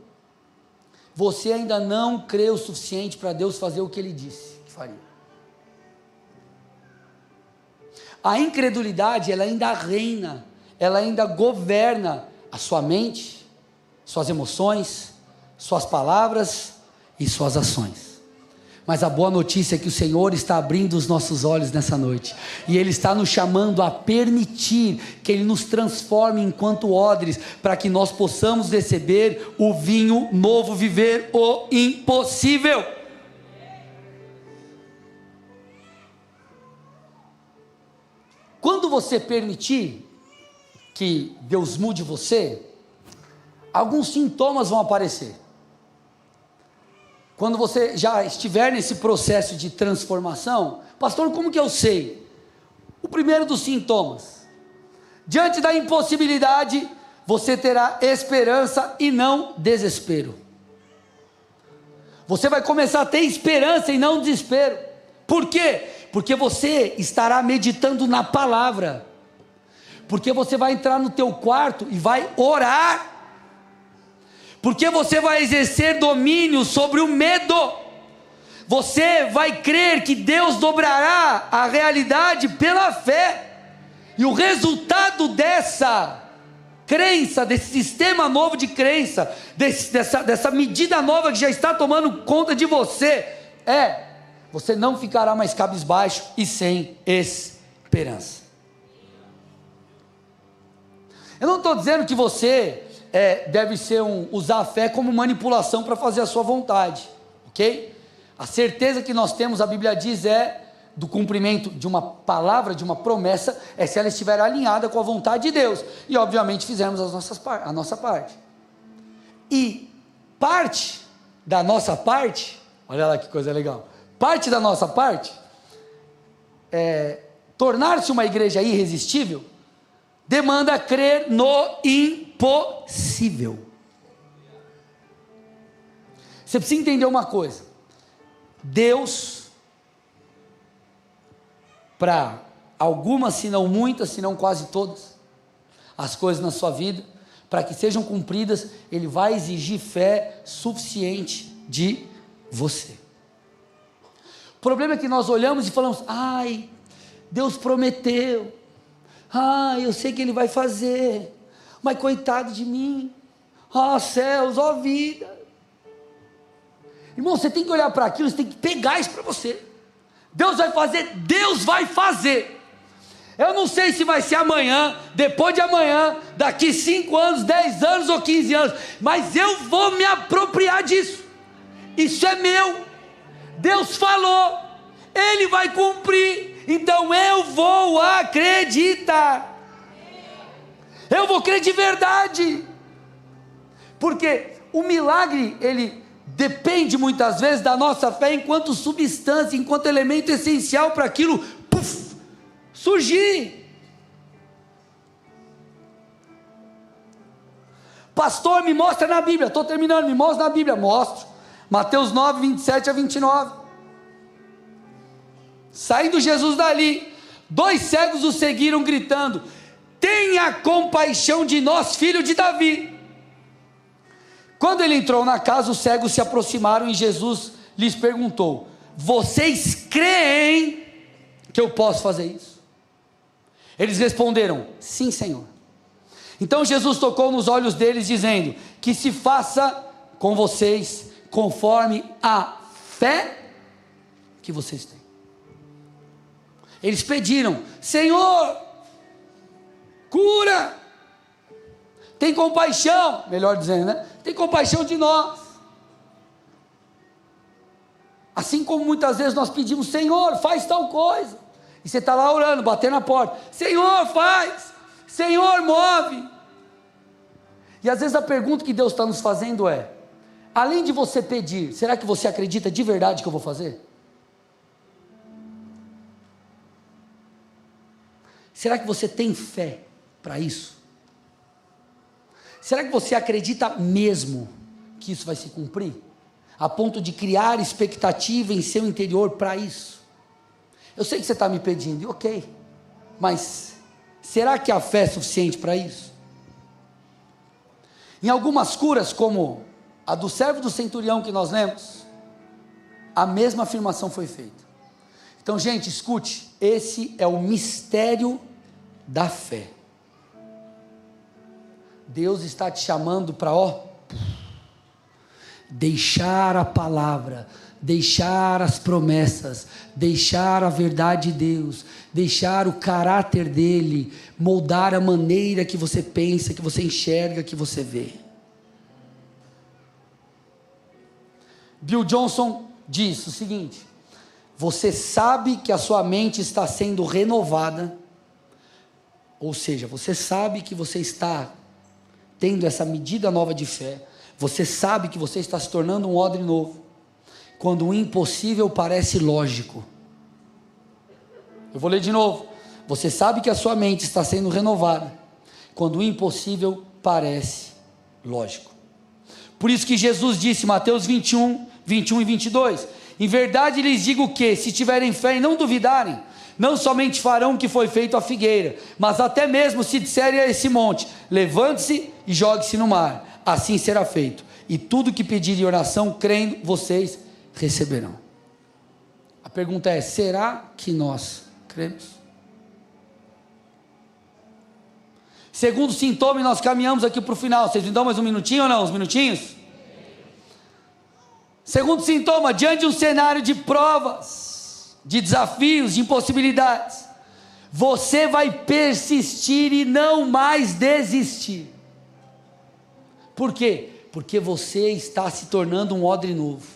Você ainda não crê o suficiente para Deus fazer o que Ele disse que faria. A incredulidade, ela ainda reina, ela ainda governa a sua mente, suas emoções, suas palavras e suas ações. Mas a boa notícia é que o Senhor está abrindo os nossos olhos nessa noite. E Ele está nos chamando a permitir que Ele nos transforme enquanto odres, para que nós possamos receber o vinho novo, viver o impossível. Quando você permitir que Deus mude você, alguns sintomas vão aparecer. Quando você já estiver nesse processo de transformação, pastor, como que eu sei? O primeiro dos sintomas: diante da impossibilidade, você terá esperança e não desespero. Você vai começar a ter esperança e não desespero. Por quê? Porque você estará meditando na palavra. Porque você vai entrar no teu quarto e vai orar. Porque você vai exercer domínio sobre o medo. Você vai crer que Deus dobrará a realidade pela fé. E o resultado dessa crença, desse sistema novo de crença, dessa medida nova que já está tomando conta de você, você não ficará mais cabisbaixo e sem esperança. Eu não estou dizendo que você deve usar a fé como manipulação para fazer a sua vontade, ok? A certeza que nós temos, a Bíblia diz, do cumprimento de uma palavra, de uma promessa, se ela estiver alinhada com a vontade de Deus, e obviamente fizermos a nossa parte. E parte da nossa parte, olha lá que coisa legal, parte da nossa parte, tornar-se uma igreja irresistível, demanda crer no impossível. Você precisa entender uma coisa: Deus, para algumas, se não muitas, se não quase todas, as coisas na sua vida, para que sejam cumpridas, Ele vai exigir fé suficiente de você. O problema é que nós olhamos e falamos: ai, Deus prometeu, eu sei que Ele vai fazer, mas coitado de mim, céus, vida. Irmão, você tem que olhar para aquilo, você tem que pegar isso para você. Deus vai fazer, Deus vai fazer. Eu não sei se vai ser amanhã, depois de amanhã, daqui 5 anos, 10 anos ou 15 anos, mas eu vou me apropriar disso. Isso é meu. Deus falou, Ele vai cumprir, então eu vou acreditar. Eu vou crer de verdade. Porque o milagre, ele depende muitas vezes da nossa fé enquanto substância, enquanto elemento essencial para aquilo surgir. Pastor, me mostra na Bíblia. Estou terminando, me mostra na Bíblia. Mostro. Mateus 9, 27 a 29. Saindo Jesus dali, 2 cegos o seguiram gritando: tenha compaixão de nós, filho de Davi. Quando ele entrou na casa, os cegos se aproximaram e Jesus lhes perguntou: vocês creem que eu posso fazer isso? Eles responderam: sim, Senhor. Então Jesus tocou nos olhos deles, dizendo: que se faça com vocês conforme a fé que vocês têm. Eles pediram: Senhor, cura, tem compaixão, melhor dizendo, né? Tem compaixão de nós. Assim como muitas vezes nós pedimos: Senhor, faz tal coisa, e você está lá orando, batendo na porta: Senhor, faz, Senhor, move. E às vezes a pergunta que Deus está nos fazendo é: além de você pedir, será que você acredita de verdade que eu vou fazer? Será que você tem fé para isso? Será que você acredita mesmo que isso vai se cumprir? A ponto de criar expectativa em seu interior para isso? Eu sei que você está me pedindo, ok, mas será que a fé é suficiente para isso? Em algumas curas, como a do servo do centurião que nós lemos, a mesma afirmação foi feita. Então, gente, escute, esse é o mistério da fé. Deus está te chamando para deixar a palavra deixar as promessas, deixar a verdade de Deus, deixar o caráter dele moldar a maneira que você pensa, que você enxerga, que você vê. Bill Johnson diz o seguinte: você sabe que a sua mente está sendo renovada, ou seja, você sabe que você está tendo essa medida nova de fé, você sabe que você está se tornando um odre novo, quando o impossível parece lógico. Eu vou ler de novo. Você sabe que a sua mente está sendo renovada, quando o impossível parece lógico. Por isso que Jesus disse, Mateus 21 e 22, em verdade lhes digo que, se tiverem fé e não duvidarem, não somente farão o que foi feito à figueira, mas até mesmo se disserem a esse monte, levante-se e jogue-se no mar, assim será feito, e tudo que pedirem em oração, crendo, vocês receberão. A pergunta é, será que nós cremos? Segundo sintoma, e nós caminhamos aqui para o final, vocês me dão mais um minutinho ou não? Uns minutinhos? Segundo sintoma, diante de um cenário de provas, de desafios, de impossibilidades, você vai persistir e não mais desistir. Por quê? Porque você está se tornando um odre novo.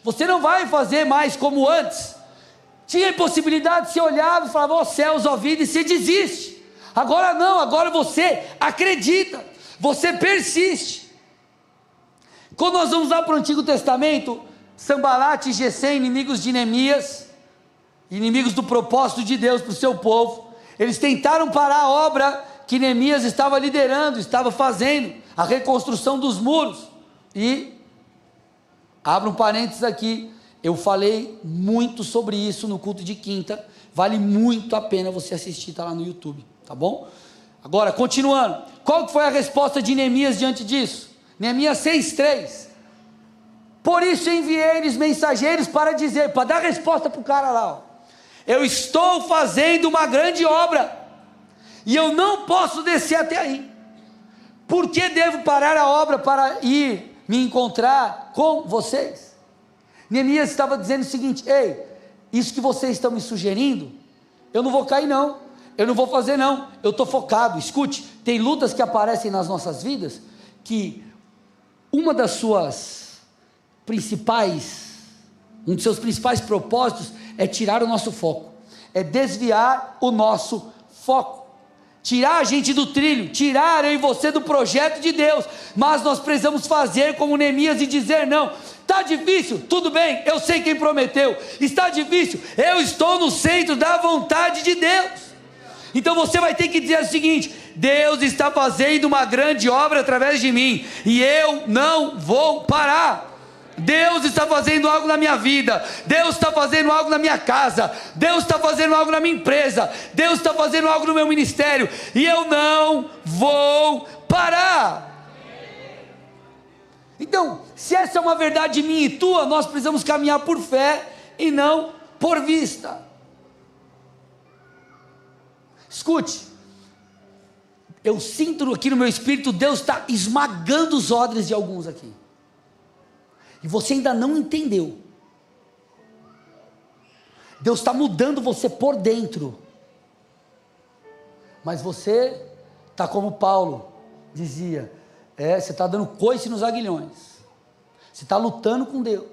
Você não vai fazer mais como antes. Tinha impossibilidade, você olhava e falava, ó céus, ó vida, e você desiste. Agora não, agora você acredita, você persiste. Quando nós vamos lá para o Antigo Testamento, Sambalat e Gesem, inimigos de Neemias, inimigos do propósito de Deus para o seu povo, eles tentaram parar a obra que Neemias estava liderando, estava fazendo, a reconstrução dos muros. E, abro um parênteses aqui, eu falei muito sobre isso no culto de quinta, vale muito a pena você assistir, está lá no YouTube, tá bom? Agora, continuando, qual foi a resposta de Neemias diante disso? Neemias 6,3, por isso enviei-lhes mensageiros para dizer, para dar resposta para o cara lá, ó, eu estou fazendo uma grande obra, e eu não posso descer até aí, por que devo parar a obra para ir me encontrar com vocês? Neemias estava dizendo o seguinte, ei, isso que vocês estão me sugerindo, eu não vou cair não, eu não vou fazer não, eu estou focado. Escute, tem lutas que aparecem nas nossas vidas, que uma das suas principais, um dos seus principais propósitos é tirar o nosso foco, é desviar o nosso foco, tirar a gente do trilho, tirar eu e você do projeto de Deus, mas nós precisamos fazer como Neemias e dizer não. Está difícil? Tudo bem, eu sei quem prometeu. Está difícil? Eu estou no centro da vontade de Deus. Então você vai ter que dizer o seguinte, Deus está fazendo uma grande obra através de mim, e eu não vou parar. Deus está fazendo algo na minha vida, Deus está fazendo algo na minha casa, Deus está fazendo algo na minha empresa, Deus está fazendo algo no meu ministério, e eu não vou parar. Então, se essa é uma verdade minha e tua, nós precisamos caminhar por fé e não por vista. Escute, eu sinto aqui no meu espírito, Deus está esmagando os odres de alguns aqui, e você ainda não entendeu. Deus está mudando você por dentro, mas você está como Paulo dizia, você está dando coice nos aguilhões, você está lutando com Deus.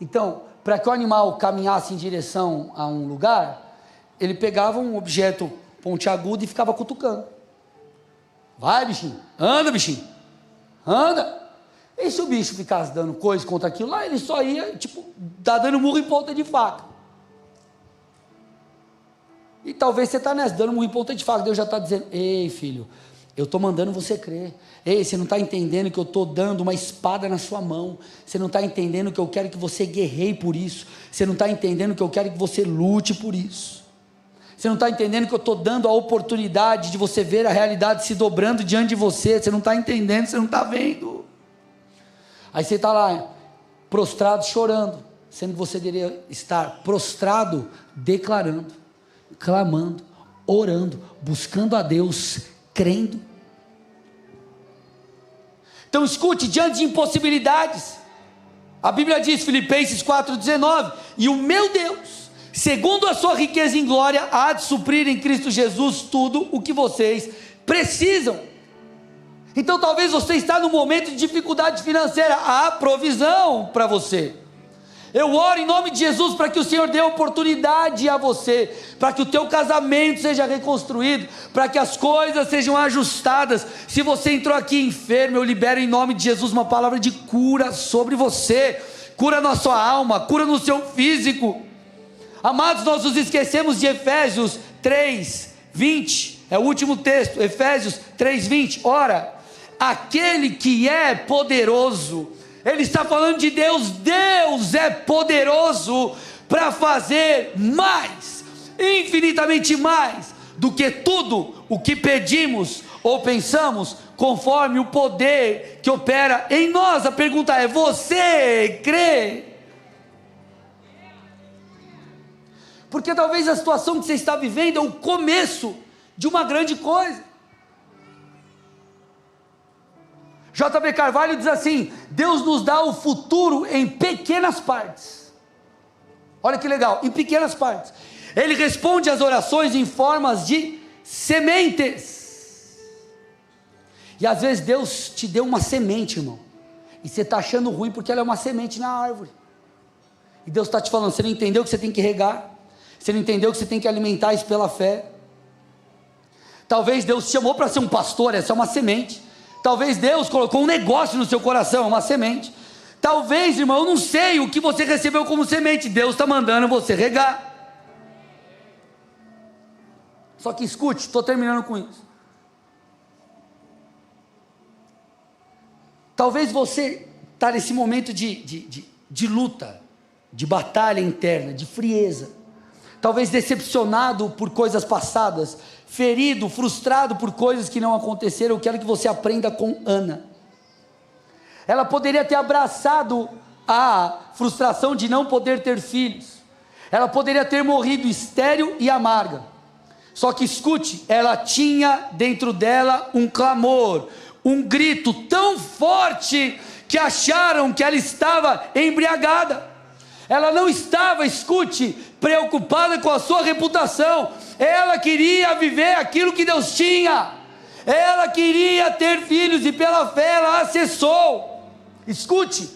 Então, para que o animal caminhasse em direção a um lugar, ele pegava um objeto pontiagudo e ficava cutucando, vai bichinho, anda, e se o bicho ficasse dando coisa contra aquilo lá, ele só ia, dando murro em ponta de faca. E talvez você está nessa, dando murro em ponta de faca, Deus já está dizendo, ei filho, eu estou mandando você crer, ei, você não está entendendo que eu estou dando uma espada na sua mão, você não está entendendo que eu quero que você guerreie por isso, você não está entendendo que eu quero que você lute por isso, você não está entendendo que eu estou dando a oportunidade de você ver a realidade se dobrando diante de você não está entendendo, você não está vendo. Aí você está lá, prostrado, chorando, sendo que você deveria estar prostrado, declarando, clamando, orando, buscando a Deus, crendo. Então escute, diante de impossibilidades, A Bíblia diz, Filipenses 4,19, e o meu Deus, segundo a sua riqueza em glória, há de suprir em Cristo Jesus tudo o que vocês precisam. Então talvez você está num momento de dificuldade financeira, há provisão para você. Eu oro em nome de Jesus para que o Senhor dê oportunidade a você, para que o teu casamento seja reconstruído, para que as coisas sejam ajustadas. Se você entrou aqui enfermo, eu libero em nome de Jesus uma palavra de cura sobre você, cura na sua alma, cura no seu físico. Amados, nós nos esquecemos de Efésios 3:20, é o último texto, Efésios 3:20, ora, aquele que é poderoso, ele está falando de Deus, Deus é poderoso para fazer mais, infinitamente mais, do que tudo o que pedimos ou pensamos, conforme o poder que opera em nós. A pergunta é, você crê? Porque talvez a situação que você está vivendo é o começo de uma grande coisa. J.B. Carvalho diz assim, Deus nos dá o futuro em pequenas partes. Olha que legal, em pequenas partes. Ele responde às orações em formas de sementes. E às vezes Deus te deu uma semente, irmão, e você está achando ruim porque ela é uma semente na árvore. E Deus está te falando, você não entendeu que você tem que regar, você não entendeu que você tem que alimentar isso pela fé. Talvez Deus te chamou para ser um pastor, essa é uma semente. Talvez Deus colocou um negócio no seu coração, uma semente. Talvez, irmão, eu não sei o que você recebeu como semente, Deus está mandando você regar. Só que escute, estou terminando com isso. Talvez você está nesse momento de luta, de batalha interna, de frieza. Talvez decepcionado por coisas passadas, ferido, frustrado por coisas que não aconteceram. Eu quero que você aprenda com Ana. Ela poderia ter abraçado a frustração de não poder ter filhos. Ela poderia ter morrido estéril e amarga. Só que escute, ela tinha dentro dela um clamor, um grito tão forte que acharam que ela estava embriagada. Ela não estava, escute, preocupada com a sua reputação. Ela queria viver aquilo que Deus tinha. Ela queria ter filhos e pela fé ela acessou. Escute,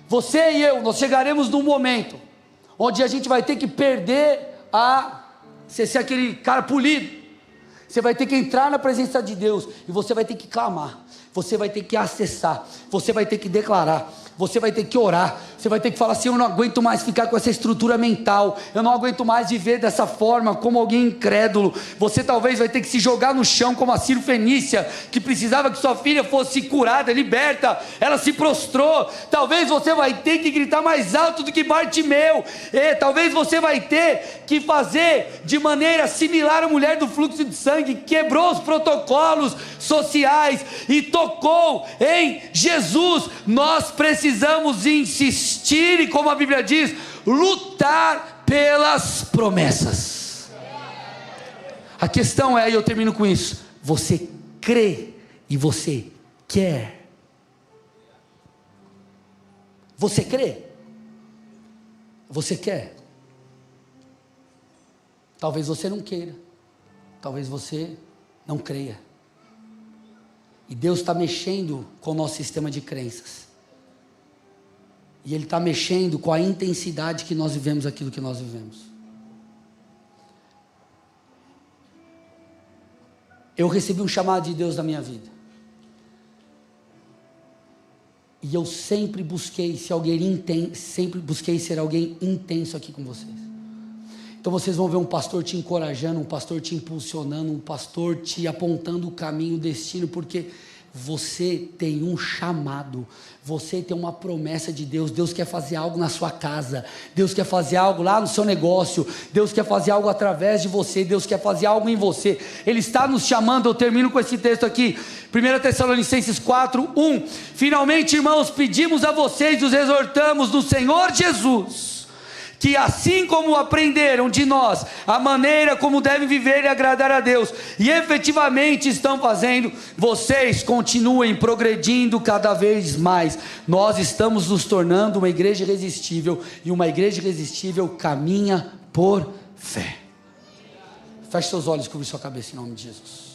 você e eu, nós chegaremos num momento onde a gente vai ter que perder ser aquele cara polido. Você vai ter que entrar na presença de Deus e você vai ter que clamar. Você vai ter que acessar, você vai ter que declarar, você vai ter que orar, você vai ter que falar assim, eu não aguento mais ficar com essa estrutura mental, eu não aguento mais viver dessa forma, como alguém incrédulo. Você talvez vai ter que se jogar no chão como a Ciro Fenícia, que precisava que sua filha fosse curada, liberta, ela se prostrou. Talvez você vai ter que gritar mais alto do que Bartimeu, talvez você vai ter que fazer de maneira similar à mulher do fluxo de sangue, quebrou os protocolos sociais e tocou em Jesus. Nós precisamos insistir e, como a Bíblia diz, lutar pelas promessas. A questão é, e eu termino com isso, você crê e você quer? Você crê? Você quer? Talvez você não queira, talvez você não creia. E Deus está mexendo com o nosso sistema de crenças. E Ele está mexendo com a intensidade que nós vivemos aquilo que nós vivemos. Eu recebi um chamado de Deus na minha vida. E eu sempre busquei ser alguém intenso aqui com vocês. Então vocês vão ver um pastor te encorajando, um pastor te impulsionando, um pastor te apontando o caminho, o destino, porque você tem um chamado, você tem uma promessa de Deus. Deus quer fazer algo na sua casa, Deus quer fazer algo lá no seu negócio, Deus quer fazer algo através de você, Deus quer fazer algo em você. Ele está nos chamando. Eu termino com esse texto aqui, 1 Tessalonicenses 4:1. Finalmente, irmãos, pedimos a vocês, os exortamos no Senhor Jesus, que assim como aprenderam de nós a maneira como devem viver e agradar a Deus, e efetivamente estão fazendo, vocês continuem progredindo cada vez mais. Nós estamos nos tornando uma igreja irresistível, e uma igreja irresistível caminha por fé. Feche seus olhos e cubra sua cabeça em nome de Jesus.